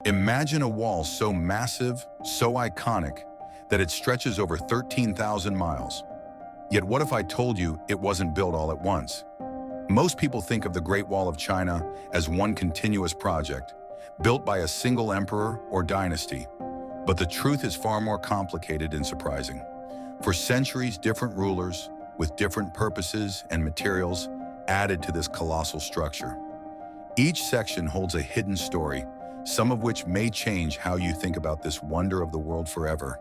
Imagine a wall so massive, so iconic, that it stretches over 13,000 miles. Yet what if I told you it wasn't built all at once? Most people think of the Great Wall of China as one continuous project, built by a single emperor or dynasty. But the truth is far more complicated and surprising. For centuries, different rulers, with different purposes and materials, added to this colossal structure. Each section holds a hidden story, some of which may change how you think about this wonder of the world forever.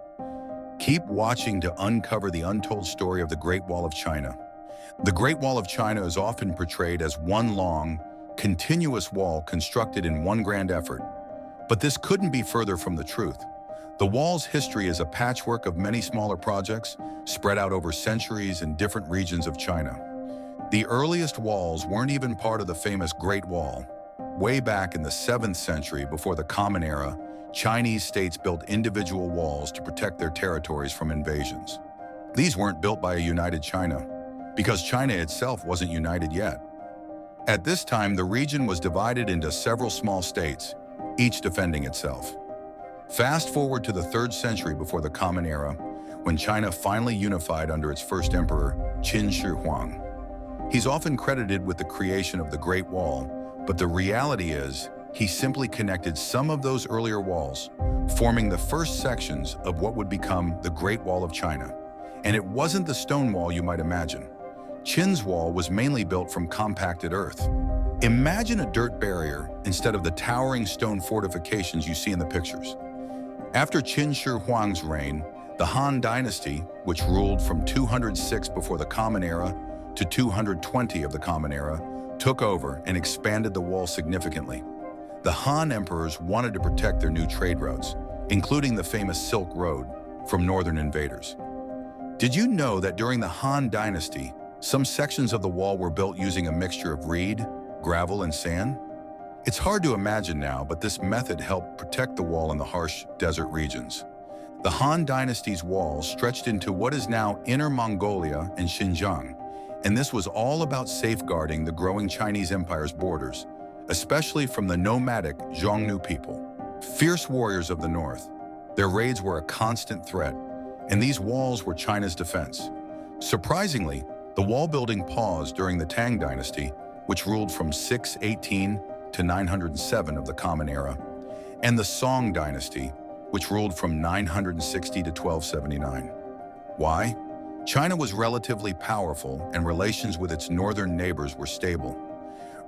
Keep watching to uncover the untold story of the Great Wall of China. The Great Wall of China is often portrayed as one long, continuous wall constructed in one grand effort. But this couldn't be further from the truth. The wall's history is a patchwork of many smaller projects spread out over centuries in different regions of China. The earliest walls weren't even part of the famous Great Wall. Way back in the 7th century, before the Common Era, Chinese states built individual walls to protect their territories from invasions. These weren't built by a united China, because China itself wasn't united yet. At this time, the region was divided into several small states, each defending itself. Fast forward to the 3rd century before the Common Era, when China finally unified under its first emperor, Qin Shi Huang. He's often credited with the creation of the Great Wall, but the reality is, he simply connected some of those earlier walls, forming the first sections of what would become the Great Wall of China. And it wasn't the stone wall you might imagine. Qin's wall was mainly built from compacted earth. Imagine a dirt barrier instead of the towering stone fortifications you see in the pictures. After Qin Shi Huang's reign, the Han Dynasty, which ruled from 206 before the Common Era to 220 of the Common Era, took over and expanded the wall significantly. The Han emperors wanted to protect their new trade routes, including the famous Silk Road, from northern invaders. Did you know that during the Han Dynasty, some sections of the wall were built using a mixture of reed, gravel, and sand? It's hard to imagine now, but this method helped protect the wall in the harsh desert regions. The Han Dynasty's wall stretched into what is now Inner Mongolia and Xinjiang, and this was all about safeguarding the growing Chinese Empire's borders, especially from the nomadic Xiongnu people, fierce warriors of the north. Their raids were a constant threat, and these walls were China's defense. Surprisingly, the wall building paused during the Tang Dynasty, which ruled from 618 to 907 of the Common Era, and the Song Dynasty, which ruled from 960 to 1279. Why? China was relatively powerful and relations with its northern neighbors were stable.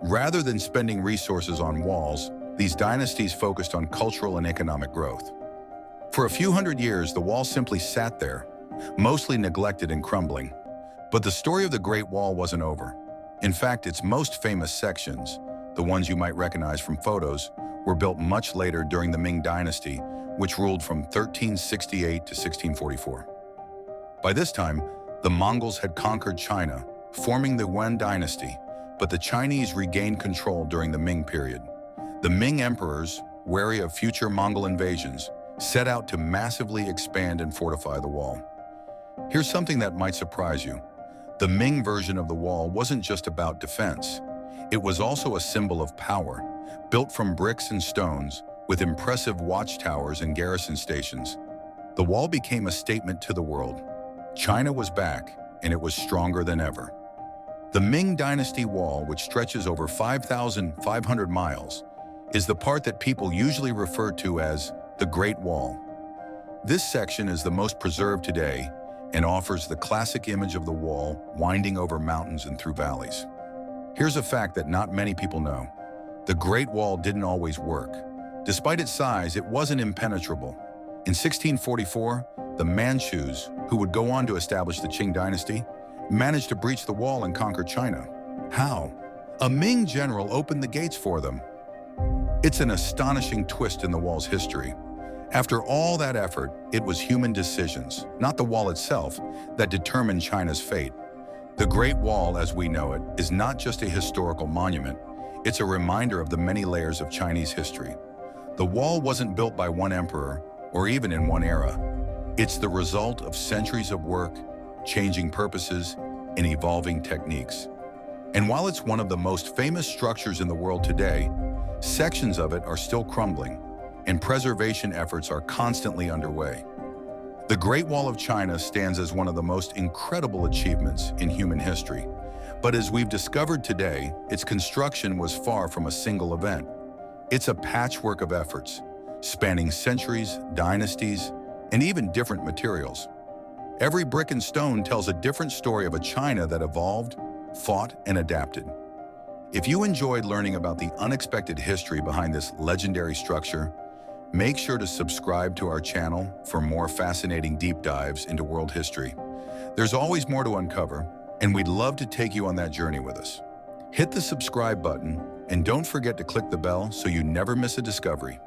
Rather than spending resources on walls, these dynasties focused on cultural and economic growth. For a few hundred years, the wall simply sat there, mostly neglected and crumbling. But the story of the Great Wall wasn't over. In fact, its most famous sections, the ones you might recognize from photos, were built much later during the Ming Dynasty, which ruled from 1368 to 1644. By this time, the Mongols had conquered China, forming the Yuan Dynasty, but the Chinese regained control during the Ming period. The Ming emperors, wary of future Mongol invasions, set out to massively expand and fortify the wall. Here's something that might surprise you. The Ming version of the wall wasn't just about defense. It was also a symbol of power, built from bricks and stones, with impressive watchtowers and garrison stations. The wall became a statement to the world. China was back, and it was stronger than ever. The Ming Dynasty Wall, which stretches over 5,500 miles, is the part that people usually refer to as the Great Wall. This section is the most preserved today and offers the classic image of the wall winding over mountains and through valleys. Here's a fact that not many people know. The Great Wall didn't always work. Despite its size, it wasn't impenetrable. In 1644, the Manchus, who would go on to establish the Qing dynasty, managed to breach the wall and conquer China. How? A Ming general opened the gates for them. It's an astonishing twist in the wall's history. After all that effort, it was human decisions, not the wall itself, that determined China's fate. The Great Wall, as we know it, is not just a historical monument. It's a reminder of the many layers of Chinese history. The wall wasn't built by one emperor, or even in one era. It's the result of centuries of work, changing purposes, and evolving techniques. And while it's one of the most famous structures in the world today, sections of it are still crumbling. and preservation efforts are constantly underway. The Great Wall of China stands as one of the most incredible achievements in human history. But as we've discovered today, its construction was far from a single event. It's a patchwork of efforts, spanning centuries, dynasties, and even different materials. Every brick and stone tells a different story of a China that evolved, fought, and adapted. If you enjoyed learning about the unexpected history behind this legendary structure, make sure to subscribe to our channel for more fascinating deep dives into world history. There's always more to uncover, and we'd love to take you on that journey with us. Hit the subscribe button, and don't forget to click the bell so you never miss a discovery.